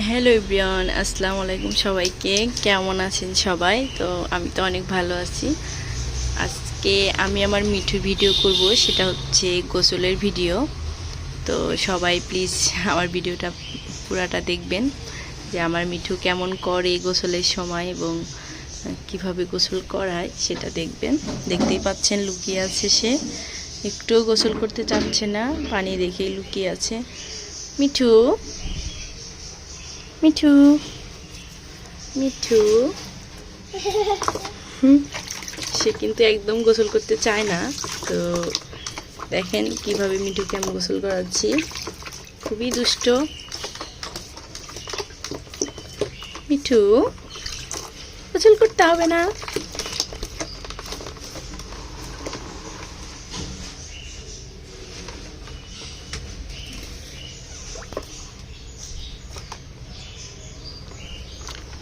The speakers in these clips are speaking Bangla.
হ্যালো এভরিওয়ান, আসসালামু আলাইকুম সবাইকে। কেমন আছেন সবাই? তো আমি তো অনেক ভালো আছি। আজকে আমি আমার মিঠুর ভিডিও করব, সেটা হচ্ছে গোসলের ভিডিও। তো সবাই প্লিজ আমার ভিডিওটা পুরাটা দেখবেন, যে আমার মিঠু কেমন করে গোসলের সময় এবং কিভাবে গোসল করায় সেটা দেখবেন। দেখতেই পাচ্ছেন লুকিয়ে আছে সে, একটুও গোসল করতে চাচ্ছে না, পানি দেখেই লুকিয়ে আছে। মিঠু, মিঠু, মিঠু। সে কিন্তু একদম গোসল করতে চায় না। তো দেখেন কিভাবে মিঠুকে আমি গোসল করাচ্ছি, খুবই দুষ্ট। মিঠু, গোসল করতে হবে না।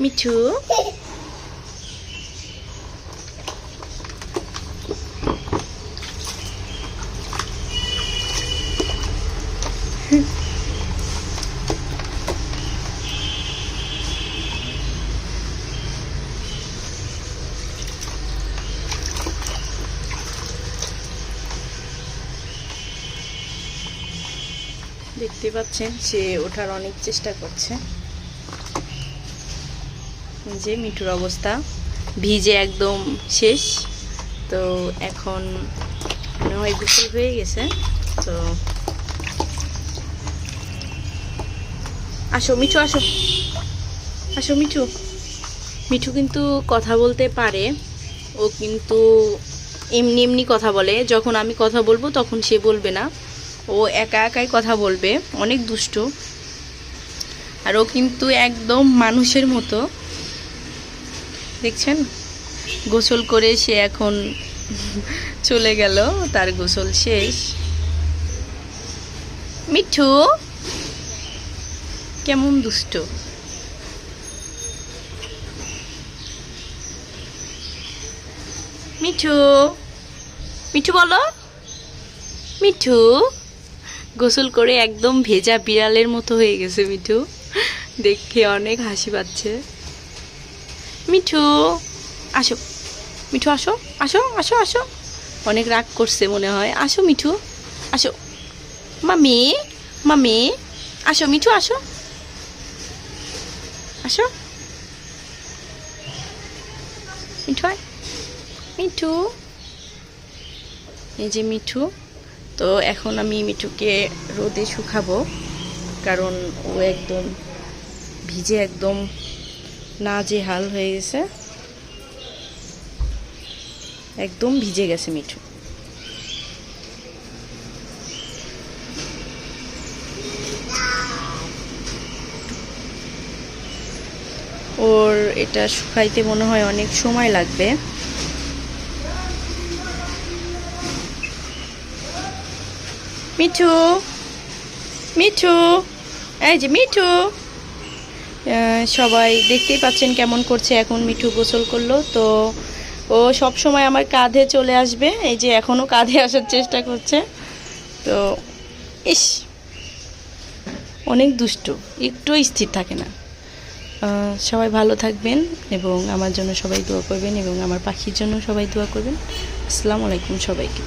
মিঠু, দেখতে পাচ্ছেন সে ওঠার অনেক চেষ্টা করছে। যে মিঠুর অবস্থা ভিজে একদম শেষ। তো এখন মনে হয় গোসল হয়ে গেছে। তো আসো মিঠু, আসো, আসো মিঠু। মিঠু কিন্তু কথা বলতে পারে, ও কিন্তু এমনি এমনি কথা বলে। যখন আমি কথা বলবো তখন সে বলবে না, ও একা একাই কথা বলবে। অনেক দুষ্ট, আর ও কিন্তু একদম মানুষের মতো। দেখছেন, গোসল করে সে এখন চলে গেল, তার গোসল শেষ। মিঠু কেমন দুষ্ট। মিঠু, মিঠু বলো। মিঠু গোসল করে একদম ভেজা বিড়ালের মতো হয়ে গেছে মিঠু, দেখে অনেক হাসি পাচ্ছে। মিঠু আসো, মিঠু আসো, আসো, আসো, আসো। অনেক রাগ করছে মনে হয়। আসো মিঠু, আসো। মামি, মামি, আসো মিঠু, আসো, আসো। মিঠু আয়, মিঠু। এই যে মিঠু। তো এখন আমি মিঠুকে রোদে শুকাবো, কারণ ও একদম ভিজে একদম নাজেহাল হয়ে গেছে, একদম ভিজে গেছে মিঠু। ওর এটা শুকাইতে মনে হয় অনেক সময় লাগবে। মিঠু, মিঠু, এই যে মিঠু। সবাই দেখতেই পাচ্ছেন কেমন করছে। এখন মিঠু গোসল করলো, তো ও সব সময় আমার কাঁধে চলে আসবে। এই যে এখনও কাঁধে আসার চেষ্টা করছে। তো ইস, অনেক দুষ্ট, একটু স্থির থাকে না। সবাই ভালো থাকবেন এবং আমার জন্য সবাই দোয়া করবেন, এবং আমার পাখির জন্য সবাই দোয়া করবেন। আসসালামু আলাইকুম সবাইকে।